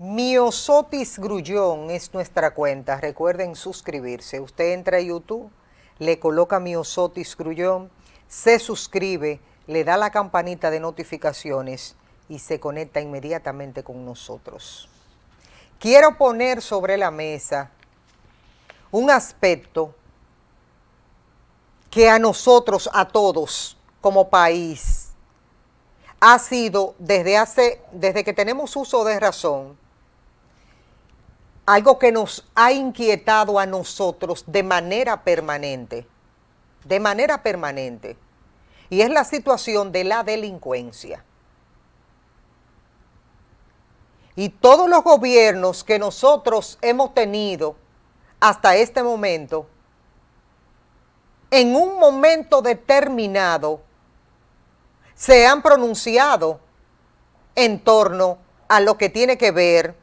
Myosotis Grullón es nuestra cuenta. Recuerden suscribirse. Usted entra a YouTube, le coloca Myosotis Grullón, se suscribe, le da la campanita de notificaciones y se conecta inmediatamente con nosotros. Quiero poner sobre la mesa un aspecto que a nosotros, a todos, como país, ha sido desde que tenemos uso de razón, algo que nos ha inquietado a nosotros de manera permanente, y es la situación de la delincuencia. Y todos los gobiernos que nosotros hemos tenido hasta este momento, en un momento determinado, se han pronunciado en torno a lo que tiene que ver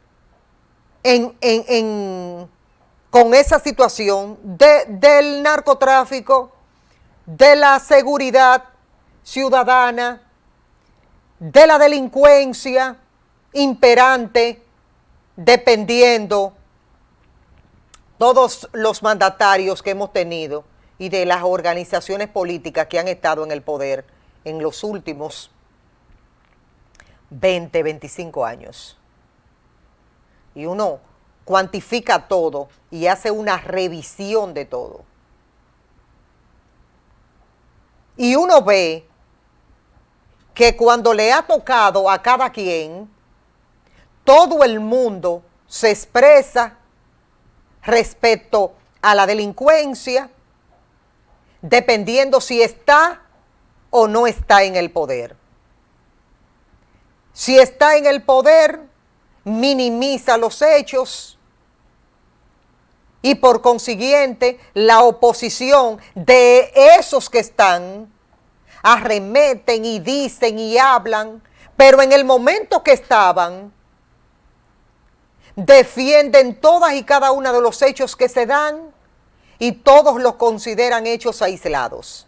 con esa situación del narcotráfico, de la seguridad ciudadana, de la delincuencia imperante, dependiendo todos los mandatarios que hemos tenido y de las organizaciones políticas que han estado en el poder en los últimos 20, 25 años. Y uno cuantifica todo y hace una revisión de todo. Y uno ve que cuando le ha tocado a cada quien, todo el mundo se expresa respecto a la delincuencia, dependiendo si está o no está en el poder. Si está en el poder, minimiza los hechos y por consiguiente la oposición de esos que están arremeten y dicen y hablan, pero en el momento que estaban defienden todas y cada una de los hechos que se dan y todos los consideran hechos aislados.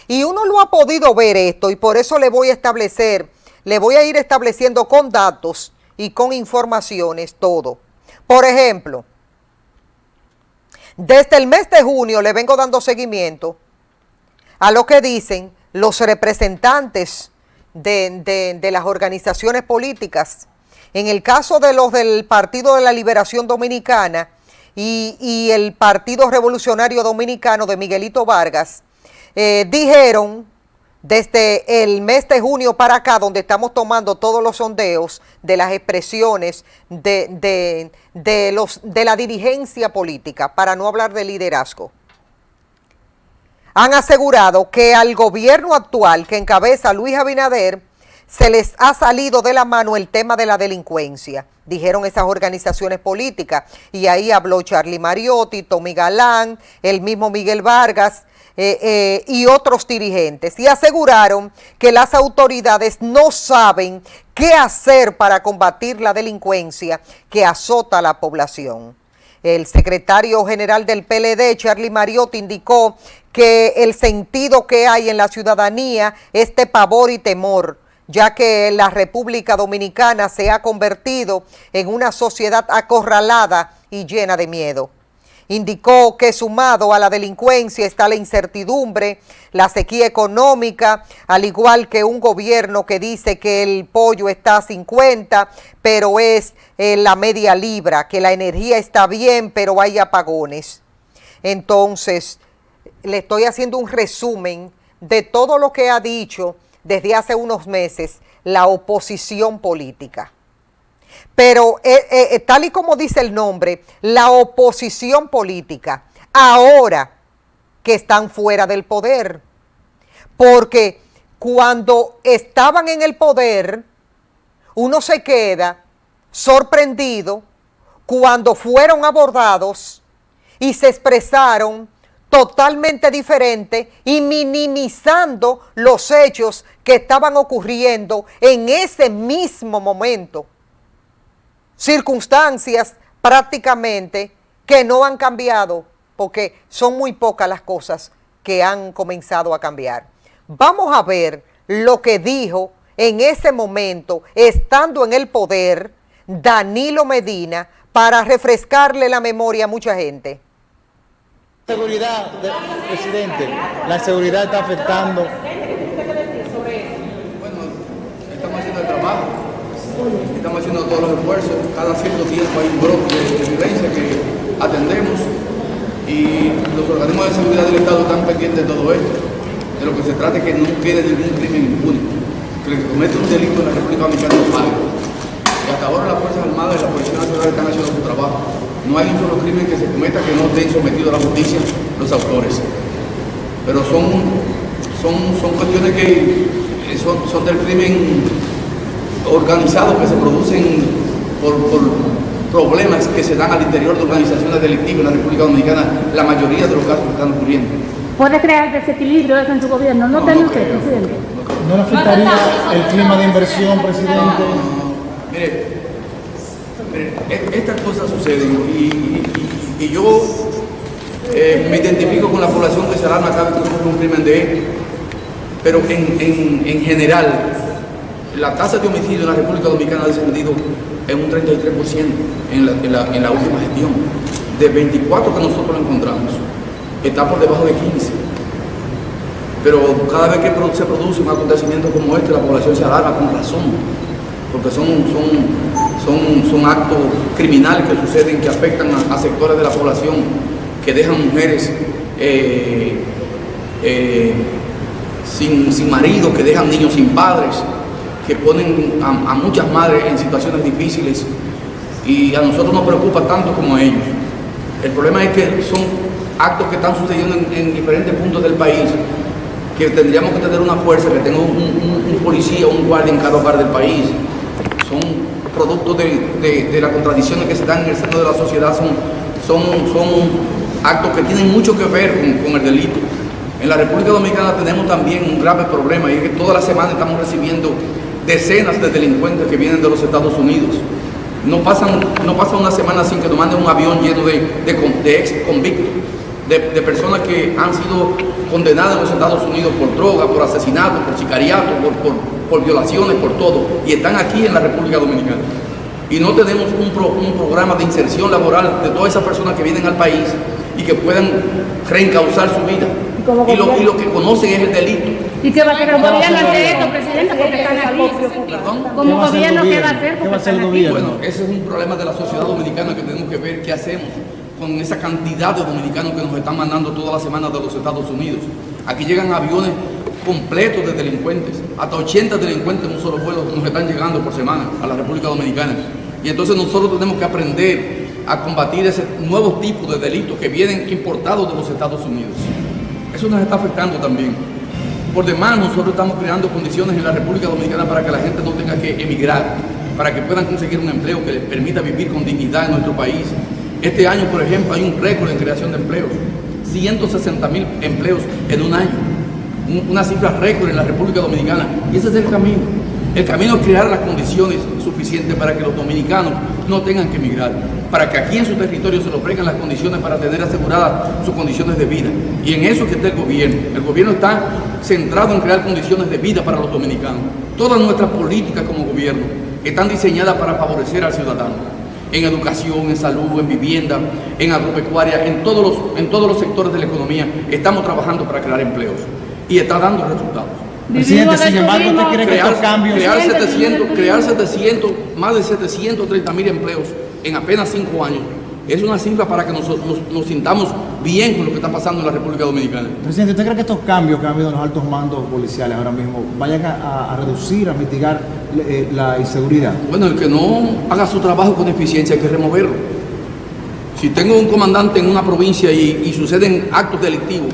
Y uno lo ha podido ver esto y por eso le voy a ir estableciendo con datos y con informaciones todo. Por ejemplo, desde el mes de junio le vengo dando seguimiento a lo que dicen los representantes de las organizaciones políticas. En el caso de los del Partido de la Liberación Dominicana y el Partido Revolucionario Dominicano de Miguelito Vargas, dijeron desde el mes de junio para acá, donde estamos tomando todos los sondeos de las expresiones de la dirigencia política, para no hablar de liderazgo, han asegurado que al gobierno actual que encabeza Luis Abinader se les ha salido de la mano el tema de la delincuencia, dijeron esas organizaciones políticas, y ahí habló Charlie Mariotti, Tommy Galán, el mismo Miguel Vargas y otros dirigentes, y aseguraron que las autoridades no saben qué hacer para combatir la delincuencia que azota a la población. El secretario general del PLD, Charlie Mariotti, indicó que el sentido que hay en la ciudadanía es de pavor y temor, ya que la República Dominicana se ha convertido en una sociedad acorralada y llena de miedo. Indicó que sumado a la delincuencia está la incertidumbre, la sequía económica, al igual que un gobierno que dice que el pollo está a 50, pero es la media libra, que la energía está bien, pero hay apagones. Entonces, le estoy haciendo un resumen de todo lo que ha dicho desde hace unos meses la oposición política. Pero tal y como dice el nombre, la oposición política, ahora que están fuera del poder. Porque cuando estaban en el poder, uno se queda sorprendido cuando fueron abordados y se expresaron totalmente diferente y minimizando los hechos que estaban ocurriendo en ese mismo momento. Circunstancias prácticamente que no han cambiado, porque son muy pocas las cosas que han comenzado a cambiar. Vamos a ver lo que dijo en ese momento, estando en el poder, Danilo Medina para refrescarle la memoria a mucha gente. Seguridad, presidente, la seguridad está afectando. Bueno, estamos haciendo el trabajo, estamos haciendo todos los esfuerzos, cada cierto tiempo hay un brote de violencia que atendemos y los organismos de seguridad del Estado están pendientes de todo esto. De lo que se trata es que no quede ningún crimen impune, que el que comete un delito en la República Dominicana no pague. Y hasta ahora las Fuerzas Armadas y la Policía Nacional están haciendo su trabajo. No hay un solo crimen que se cometa que no estén sometidos a la justicia los autores. Pero son cuestiones que son del crimen organizado que se producen por problemas que se dan al interior de organizaciones delictivas en la República Dominicana, la mayoría de los casos que están ocurriendo. ¿Puede crear desequilibrio eso en su gobierno? ¿No teme usted, presidente? ¿No le afectaría el clima de inversión, presidente? Mire, estas cosas suceden y yo me identifico con la población que se alarma cada vez que ocurre un crimen de esto, pero en general la tasa de homicidio en la República Dominicana ha descendido en un 33% en la última gestión. De 24 que nosotros encontramos, está por debajo de 15. Pero cada vez que se produce un acontecimiento como este, la población se alarma con razón, porque son actos criminales que suceden, que afectan a sectores de la población, que dejan mujeres sin marido, que dejan niños sin padres, que ponen a muchas madres en situaciones difíciles, y a nosotros nos preocupa tanto como a ellos. El problema es que son actos que están sucediendo en diferentes puntos del país, que tendríamos que tener una fuerza, que tenga un policía o un guardia en cada hogar del país. Son producto de las contradicciones que se dan en el seno de la sociedad, son actos que tienen mucho que ver con el delito. En la República Dominicana tenemos también un grave problema, y es que toda la semana estamos recibiendo decenas de delincuentes que vienen de los Estados Unidos. No pasa una semana sin que nos manden un avión lleno de ex convictos, de personas que han sido condenadas en los Estados Unidos por droga, por asesinato, por sicariato, por violaciones, por todo, y están aquí en la República Dominicana. Y no tenemos un programa de inserción laboral de todas esas personas que vienen al país y que puedan reencauzar su vida. Y lo que conocen es el delito. ¿Y qué va a hacer el gobierno ante esto, presidente? Porque están aquí. ¿Perdón? Como gobierno, ¿qué va a hacer? ¿Qué va a hacer el gobierno? Bueno, ese es un problema de la sociedad dominicana que tenemos que ver qué hacemos con esa cantidad de dominicanos que nos están mandando todas las semanas de los Estados Unidos. Aquí llegan aviones completos de delincuentes, hasta 80 delincuentes en un solo vuelo nos están llegando por semana a la República Dominicana. Y entonces nosotros tenemos que aprender a combatir ese nuevo tipo de delitos que vienen importados de los Estados Unidos. Eso nos está afectando también. Por demás, nosotros estamos creando condiciones en la República Dominicana para que la gente no tenga que emigrar, para que puedan conseguir un empleo que les permita vivir con dignidad en nuestro país. Este año, por ejemplo, hay un récord en creación de empleos, 160.000 empleos en un año, una cifra récord en la República Dominicana, y ese es el camino. El camino es crear las condiciones suficientes para que los dominicanos no tengan que emigrar, para que aquí en su territorio se les ofrezcan las condiciones para tener aseguradas sus condiciones de vida. Y en eso que está el gobierno. El gobierno está centrado en crear condiciones de vida para los dominicanos. Todas nuestras políticas como gobierno están diseñadas para favorecer al ciudadano. En educación, en salud, en vivienda, en agropecuaria, en todos los sectores de la economía, estamos trabajando para crear empleos. Y está dando resultados. Presidente, sin embargo, ¿usted cree que estos cambios... Más de 730.000 empleos en apenas 5 años. Es una cifra para que nos sintamos bien con lo que está pasando en la República Dominicana. Presidente, ¿usted cree que estos cambios que han habido en los altos mandos policiales ahora mismo vayan a reducir, a mitigar la inseguridad? Bueno, el que no haga su trabajo con eficiencia hay que removerlo. Si tengo un comandante en una provincia y suceden actos delictivos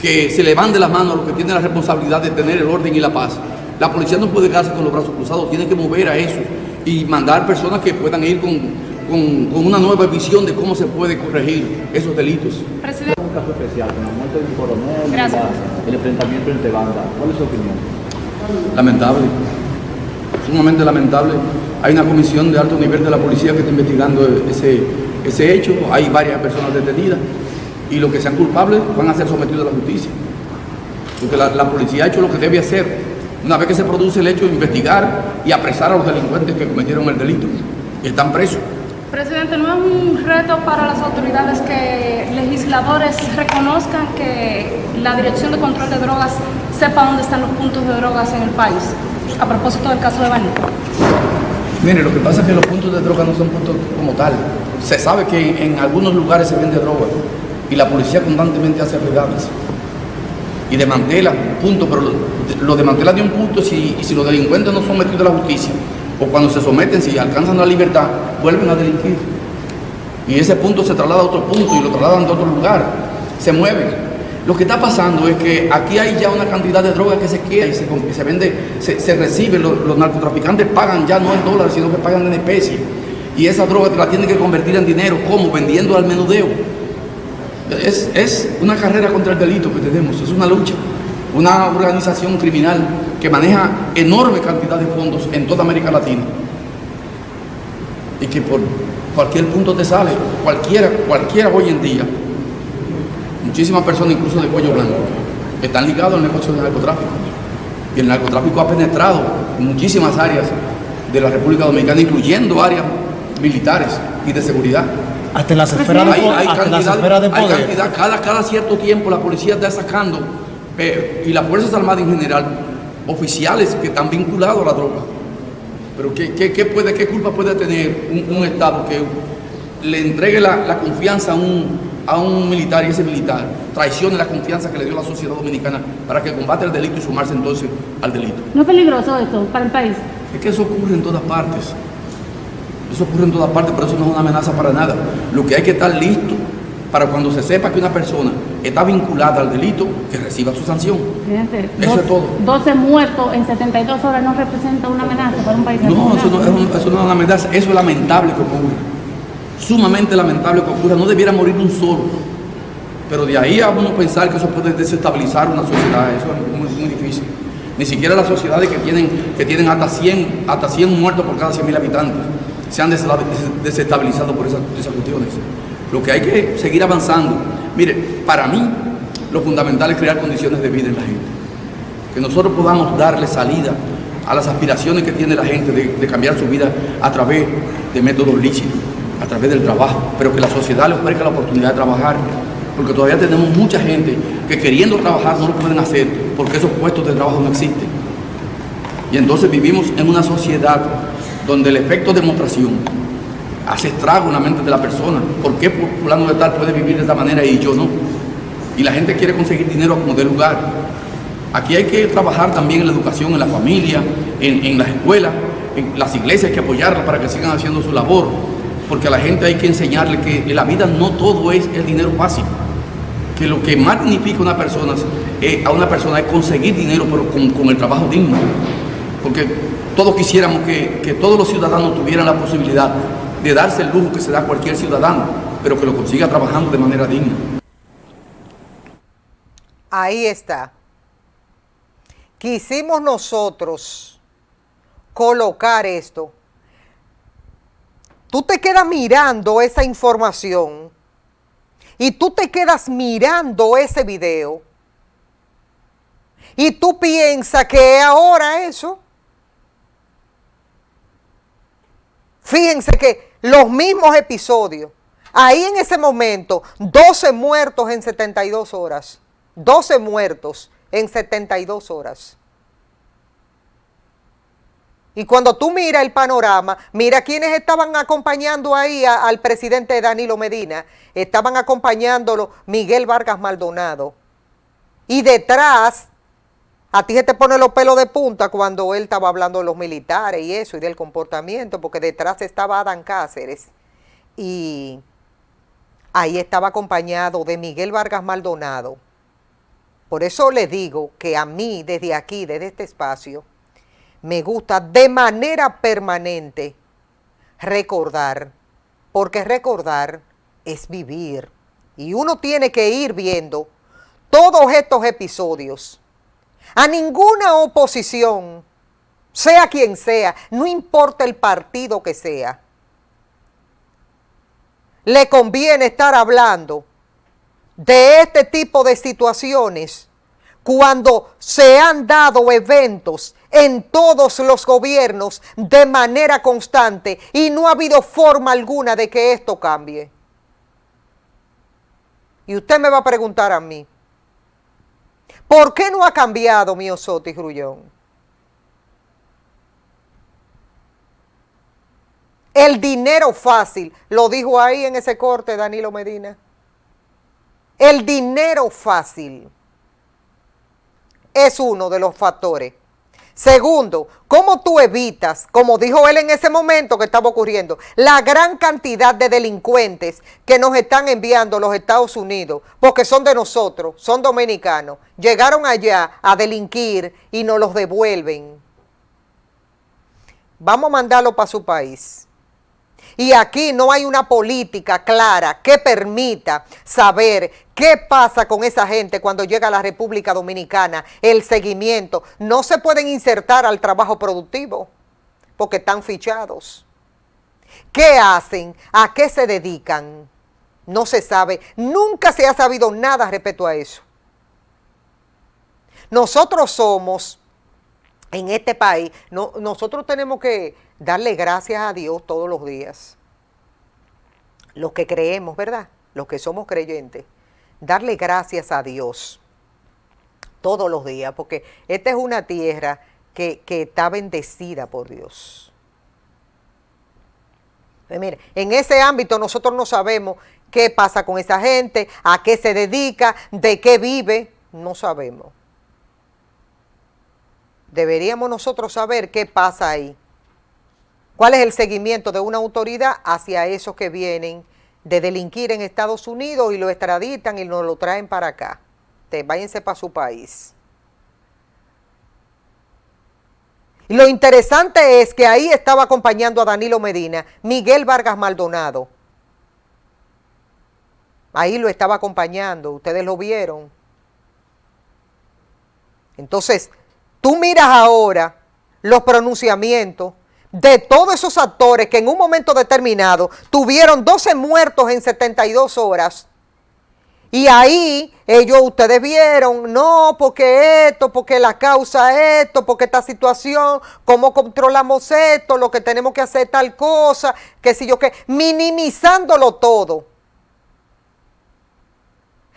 que se le van de las manos a los que tienen la responsabilidad de tener el orden y la paz, la policía no puede quedarse con los brazos cruzados, tiene que mover a eso y mandar personas que puedan ir con una nueva visión de cómo se puede corregir esos delitos. Presidente. Un caso especial, con la muerte de un coronel, el enfrentamiento entre bandas. ¿Cuál es su opinión? Lamentable, sumamente lamentable. Hay una comisión de alto nivel de la policía que está investigando ese hecho. Hay varias personas detenidas y los que sean culpables van a ser sometidos a la justicia. Porque la policía ha hecho lo que debe hacer. Una vez que se produce el hecho, investigar y apresar a los delincuentes que cometieron el delito. están presos. Presidente, ¿no es un reto para las autoridades que legisladores reconozcan que la Dirección de Control de Drogas sepa dónde están los puntos de drogas en el país? A propósito del caso de Baníco. Mire, lo que pasa es que los puntos de droga no son puntos como tal. Se sabe que en algunos lugares se vende droga y la policía constantemente hace redadas y desmantela puntos, pero lo desmantela de un punto y si los delincuentes no son metidos a la justicia, o cuando se someten, si alcanzan la libertad, vuelven a delinquir. Y ese punto se traslada a otro punto y lo trasladan de otro lugar, se mueven. Lo que está pasando es que aquí hay ya una cantidad de droga que se queda y se vende, se recibe, los narcotraficantes pagan ya no en dólares, sino que pagan en especie. Y esa droga la tienen que convertir en dinero, ¿cómo? Vendiendo al menudeo. Es una carrera contra el delito que tenemos, es una lucha. Una organización criminal que maneja enorme cantidad de fondos en toda América Latina y que por cualquier punto te sale, cualquiera hoy en día, muchísimas personas incluso de cuello blanco están ligados al negocio del narcotráfico y el narcotráfico ha penetrado en muchísimas áreas de la República Dominicana, incluyendo áreas militares y de seguridad. Hasta en las esferas de poder. Cada cierto tiempo la policía está sacando y las Fuerzas Armadas en general, oficiales que están vinculados a la droga. Pero ¿qué culpa puede tener un Estado que le entregue la confianza a un militar y ese militar traicione la confianza que le dio la sociedad dominicana para que combate el delito y sumarse entonces al delito? ¿No es peligroso esto para el país? Es que eso ocurre en todas partes. Eso ocurre en todas partes, pero eso no es una amenaza para nada. Lo que hay que estar listo para cuando se sepa que una persona está vinculada al delito, que reciba su sanción. Presidente, Eso es todo. 12 muertos en 72 horas no representa una amenaza para un país. No, eso no es una amenaza, eso es lamentable que ocurra. Sumamente lamentable que ocurra. No debiera morir un solo. Pero de ahí a uno pensar que eso puede desestabilizar una sociedad, eso es muy difícil. Ni siquiera las sociedades que tienen hasta 100 muertos por cada 100.000 habitantes se han desestabilizado por esas cuestiones. Lo que hay que seguir avanzando. Mire, para mí, lo fundamental es crear condiciones de vida en la gente. Que nosotros podamos darle salida a las aspiraciones que tiene la gente de cambiar su vida a través de métodos lícitos, a través del trabajo, pero que la sociedad le ofrezca la oportunidad de trabajar, porque todavía tenemos mucha gente que queriendo trabajar no lo pueden hacer porque esos puestos de trabajo no existen. Y entonces vivimos en una sociedad donde el efecto de demostración hace estrago en la mente de la persona. ¿Por qué fulano de tal puede vivir de esta manera y yo no? Y la gente quiere conseguir dinero como de lugar. Aquí hay que trabajar también en la educación, en la familia, en las escuelas, en las iglesias hay que apoyarlas para que sigan haciendo su labor, porque a la gente hay que enseñarle que en la vida no todo es el dinero fácil, que lo que más dignifica a una persona es conseguir dinero, pero con el trabajo digno, porque todos quisiéramos que todos los ciudadanos tuvieran la posibilidad de darse el lujo que se da a cualquier ciudadano, pero que lo consiga trabajando de manera digna. Ahí está. Quisimos nosotros colocar esto. Tú te quedas mirando esa información y tú te quedas mirando ese video y tú piensas que ahora eso. Fíjense que los mismos episodios, ahí en ese momento, 12 muertos en 72 horas. 12 muertos en 72 horas. Y cuando tú miras el panorama, mira quiénes estaban acompañando ahí al presidente Danilo Medina. Estaban acompañándolo Miguel Vargas Maldonado. Y detrás, a ti se te pone los pelos de punta cuando él estaba hablando de los militares y eso, y del comportamiento, porque detrás estaba Adán Cáceres. Y ahí estaba acompañado de Miguel Vargas Maldonado. Por eso le digo que a mí, desde aquí, desde este espacio, me gusta de manera permanente recordar, porque recordar es vivir. Y uno tiene que ir viendo todos estos episodios. A ninguna oposición, sea quien sea, no importa el partido que sea, le conviene estar hablando de este tipo de situaciones cuando se han dado eventos en todos los gobiernos de manera constante y no ha habido forma alguna de que esto cambie? Y usted me va a preguntar a mí, ¿por qué no ha cambiado, Miosotti Grullón? El dinero fácil, lo dijo ahí en ese corte Danilo Medina. El dinero fácil es uno de los factores. Segundo, ¿cómo tú evitas, como dijo él en ese momento que estaba ocurriendo, la gran cantidad de delincuentes que nos están enviando los Estados Unidos, porque son de nosotros, son dominicanos, llegaron allá a delinquir y nos los devuelven? Vamos a mandarlo para su país. Y aquí no hay una política clara que permita saber qué pasa con esa gente cuando llega a la República Dominicana, el seguimiento. No se pueden insertar al trabajo productivo porque están fichados. ¿Qué hacen? ¿A qué se dedican? No se sabe. Nunca se ha sabido nada respecto a eso. Nosotros somos, en este país, nosotros tenemos que darle gracias a Dios todos los días. Los que creemos, ¿verdad? Los que somos creyentes. Darle gracias a Dios todos los días, porque esta es una tierra que está bendecida por Dios. Pues mire, en ese ámbito nosotros no sabemos qué pasa con esa gente, a qué se dedica, de qué vive, no sabemos. Deberíamos nosotros saber qué pasa ahí. ¿Cuál es el seguimiento de una autoridad hacia esos que vienen de delinquir en Estados Unidos y lo extraditan y nos lo traen para acá? Váyanse para su país. Y lo interesante es que ahí estaba acompañando a Danilo Medina, Miguel Vargas Maldonado. Ahí lo estaba acompañando, ustedes lo vieron. Entonces, tú miras ahora los pronunciamientos de todos esos actores que en un momento determinado tuvieron 12 muertos en 72 horas. Y ahí ustedes vieron, no, porque esto, porque la causa esto, porque esta situación, cómo controlamos esto, lo que tenemos que hacer tal cosa, qué sé yo qué, minimizándolo todo.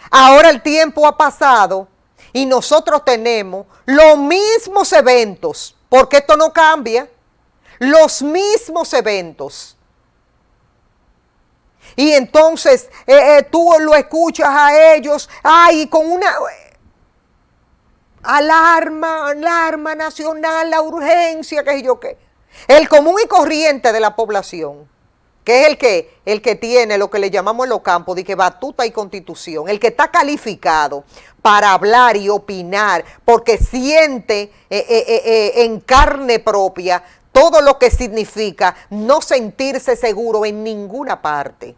Ahora el tiempo ha pasado y nosotros tenemos los mismos eventos, porque esto no cambia. Los mismos eventos. Y entonces tú lo escuchas a ellos, ay, con una alarma nacional, la urgencia, qué sé yo qué. El común y corriente de la población, que es el que tiene lo que le llamamos en los campos, de que batuta y constitución, el que está calificado para hablar y opinar, porque siente en carne propia todo lo que significa no sentirse seguro en ninguna parte.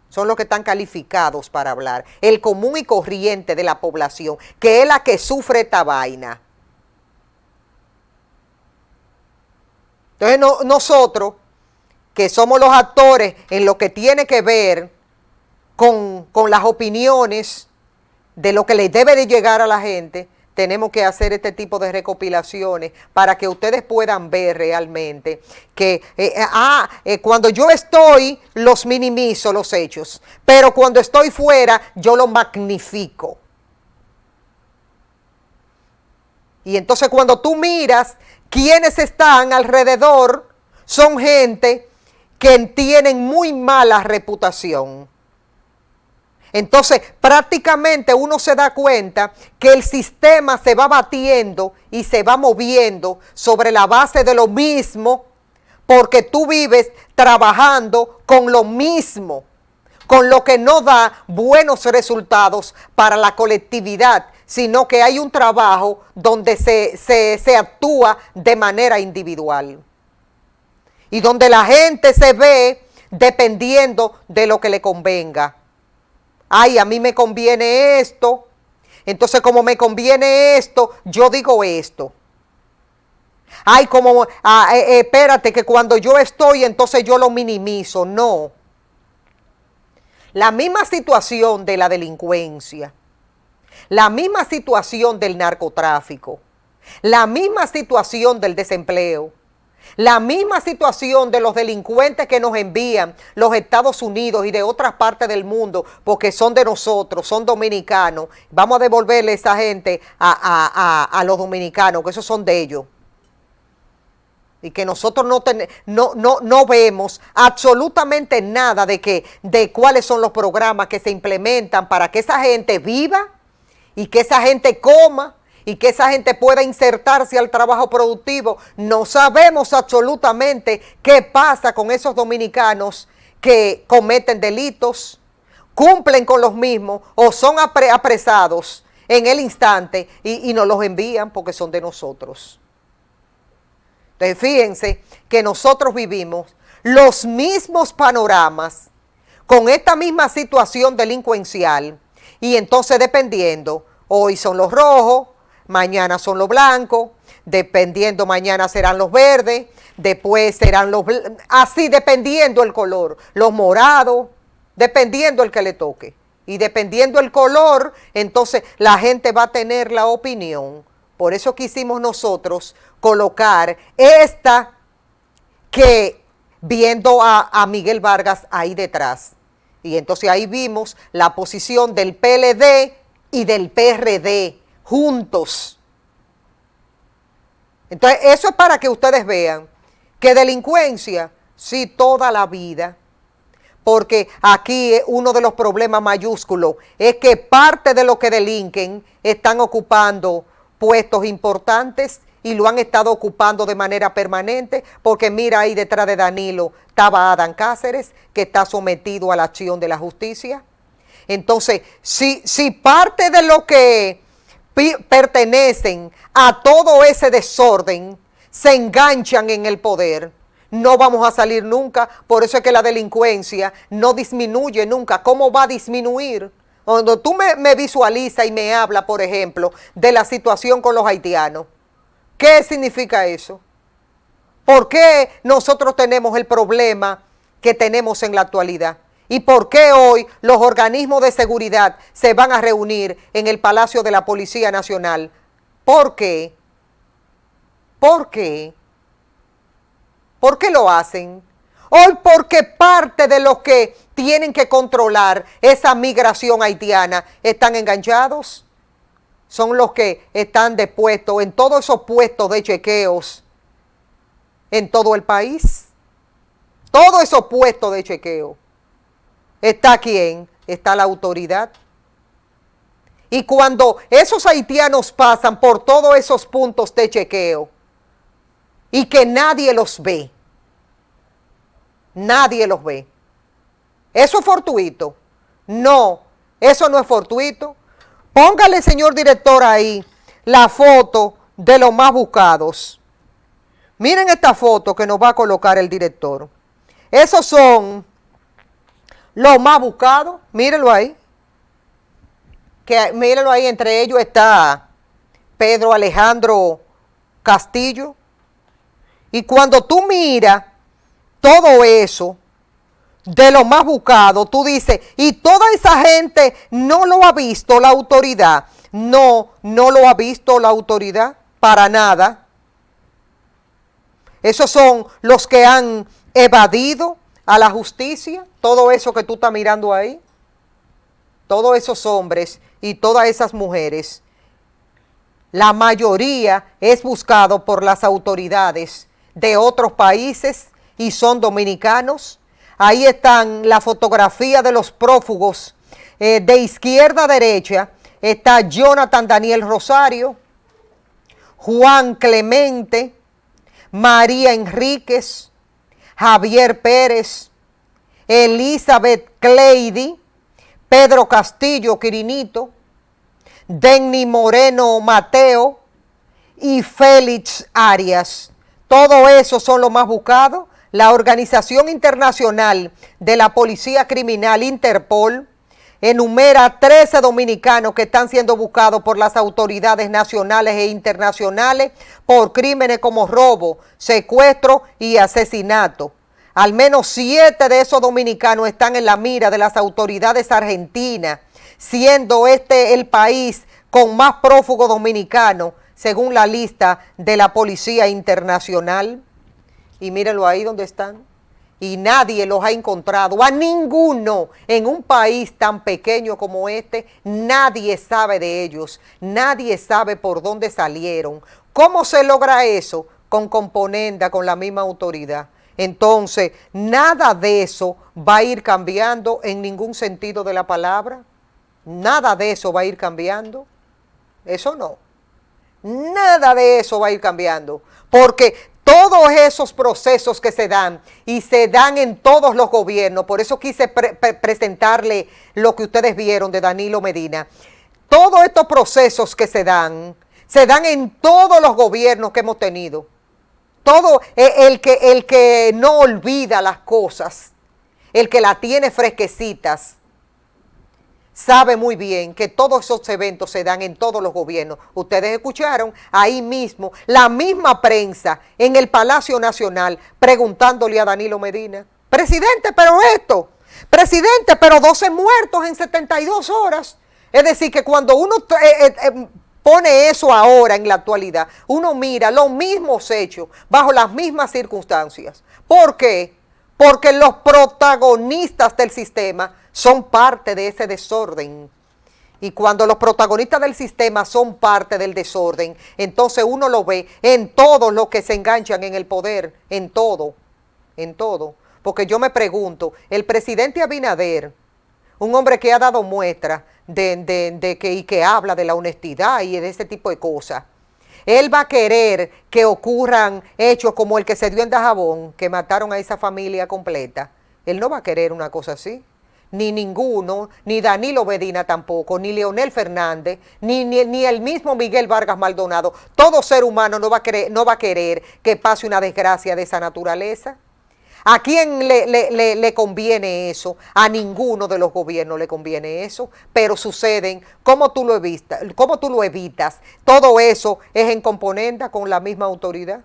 Son los que están calificados para hablar. El común y corriente de la población, que es la que sufre esta vaina. Entonces nosotros, que somos los actores en lo que tiene que ver con las opiniones de lo que le debe de llegar a la gente, tenemos que hacer este tipo de recopilaciones para que ustedes puedan ver realmente que cuando yo estoy, los minimizo los hechos, pero cuando estoy fuera, yo los magnifico. Y entonces cuando tú miras quiénes están alrededor, son gente que tienen muy mala reputación. Entonces, prácticamente uno se da cuenta que el sistema se va batiendo y se va moviendo sobre la base de lo mismo, porque tú vives trabajando con lo mismo, con lo que no da buenos resultados para la colectividad, sino que hay un trabajo donde se actúa de manera individual y donde la gente se ve dependiendo de lo que le convenga. Ay, a mí me conviene esto, entonces como me conviene esto, yo digo esto. Ay, espérate que cuando yo estoy, entonces yo lo minimizo. No. La misma situación de la delincuencia La misma situación del narcotráfico, la misma situación del desempleo, la misma situación de los delincuentes que nos envían los Estados Unidos y de otras partes del mundo, porque son de nosotros, son dominicanos. Vamos a devolverle a esa gente a los dominicanos, que esos son de ellos. Y que nosotros no vemos absolutamente nada de cuáles son los programas que se implementan para que esa gente viva y que esa gente coma y que esa gente pueda insertarse al trabajo productivo. No sabemos absolutamente qué pasa con esos dominicanos que cometen delitos, cumplen con los mismos o son apresados en el instante y nos los envían porque son de nosotros. Entonces fíjense que nosotros vivimos los mismos panoramas con esta misma situación delincuencial y entonces dependiendo, hoy son los rojos, mañana son los blancos, dependiendo mañana serán los verdes, después serán los así dependiendo el color, los morados, dependiendo el que le toque. Y dependiendo el color, entonces la gente va a tener la opinión. Por eso quisimos nosotros colocar esta que viendo a Miguel Vargas ahí detrás. Y entonces ahí vimos la posición del PLD y del PRD juntos. Entonces eso es para que ustedes vean que delincuencia, sí, toda la vida. Porque aquí uno de los problemas mayúsculos es que parte de los que delinquen están ocupando puestos importantes y lo han estado ocupando de manera permanente, porque mira ahí detrás de Danilo estaba Adán Cáceres, que está sometido a la acción de la justicia. Entonces, si parte de los que pertenecen a todo ese desorden se enganchan en el poder, no vamos a salir nunca. Por eso es que la delincuencia no disminuye nunca. ¿Cómo va a disminuir? Cuando tú me visualizas y me hablas, por ejemplo, de la situación con los haitianos, ¿qué significa eso? ¿Por qué nosotros tenemos el problema que tenemos en la actualidad? ¿Y por qué hoy los organismos de seguridad se van a reunir en el Palacio de la Policía Nacional? ¿Por qué? ¿Por qué? ¿Por qué lo hacen? Hoy porque parte de los que tienen que controlar esa migración haitiana están enganchados. Son los que están depuestos en todos esos puestos de chequeos en todo el país. Todos esos puestos de chequeo. ¿Está quién? Está la autoridad. Y cuando esos haitianos pasan por todos esos puntos de chequeo y que nadie los ve, nadie los ve. ¿Eso es fortuito? No, eso no es fortuito. Póngale, señor director, ahí la foto de los más buscados. Miren esta foto que nos va a colocar el director. Esos son los más buscados. Mírenlo ahí. Mírenlo ahí, entre ellos está Pedro Alejandro Castillo. Y cuando tú miras todo eso de lo más buscado, tú dices, y toda esa gente no lo ha visto la autoridad. No lo ha visto la autoridad para nada. Esos son los que han evadido a la justicia, todo eso que tú estás mirando ahí. Todos esos hombres y todas esas mujeres, la mayoría es buscado por las autoridades de otros países y son dominicanos. Ahí están la fotografía de los prófugos. De izquierda a derecha está Jonathan Daniel Rosario, Juan Clemente, María Enríquez, Javier Pérez, Elizabeth Cleidy, Pedro Castillo Quirinito, Denny Moreno Mateo y Félix Arias. Todo eso son los más buscados. La Organización Internacional de la Policía Criminal, Interpol, enumera 13 dominicanos que están siendo buscados por las autoridades nacionales e internacionales por crímenes como robo, secuestro y asesinato. Al menos 7 de esos dominicanos están en la mira de las autoridades argentinas. siendo este el país con más prófugos dominicanos, según la lista de la Policía Internacional. Y mírenlo ahí donde están. Y nadie los ha encontrado, a ninguno, en un país tan pequeño como este, nadie sabe de ellos, nadie sabe por dónde salieron. ¿Cómo se logra eso? Con componenda, con la misma autoridad. Entonces, nada de eso va a ir cambiando en ningún sentido de la palabra. Nada de eso va a ir cambiando. Eso no. Nada de eso va a ir cambiando. Porque todos esos procesos que se dan, y se dan en todos los gobiernos, por eso quise presentarle lo que ustedes vieron de Danilo Medina. Todos estos procesos que se dan en todos los gobiernos que hemos tenido. Todo el que no olvida las cosas, el que las tiene fresquecitas, sabe muy bien que todos esos eventos se dan en todos los gobiernos. Ustedes escucharon ahí mismo la misma prensa en el Palacio Nacional preguntándole a Danilo Medina, presidente, pero esto, presidente, pero 12 muertos en 72 horas. Es decir, que cuando uno pone eso ahora en la actualidad, uno mira los mismos hechos bajo las mismas circunstancias. ¿Por qué? Porque los protagonistas del sistema son parte de ese desorden. Y cuando los protagonistas del sistema son parte del desorden, entonces uno lo ve en todos los que se enganchan en el poder, en todo. Porque yo me pregunto, el presidente Abinader, un hombre que ha dado muestra que habla de la honestidad y de ese tipo de cosas, él va a querer que ocurran hechos como el que se dio en Dajabón, que mataron a esa familia completa. Él no va a querer una cosa así. Ni ninguno, ni Danilo Medina tampoco, ni Leonel Fernández, ni el mismo Miguel Vargas Maldonado. Todo ser humano no va a querer que pase una desgracia de esa naturaleza. ¿A quién le conviene eso? A ninguno de los gobiernos le conviene eso, pero suceden. ¿Cómo tú lo evitas? Todo eso es en componenda con la misma autoridad.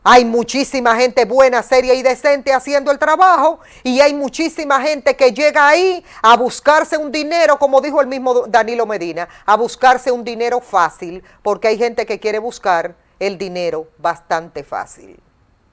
Hay muchísima gente buena, seria y decente haciendo el trabajo, y hay muchísima gente que llega ahí a buscarse un dinero, como dijo el mismo Danilo Medina, a buscarse un dinero fácil, porque hay gente que quiere buscar el dinero bastante fácil.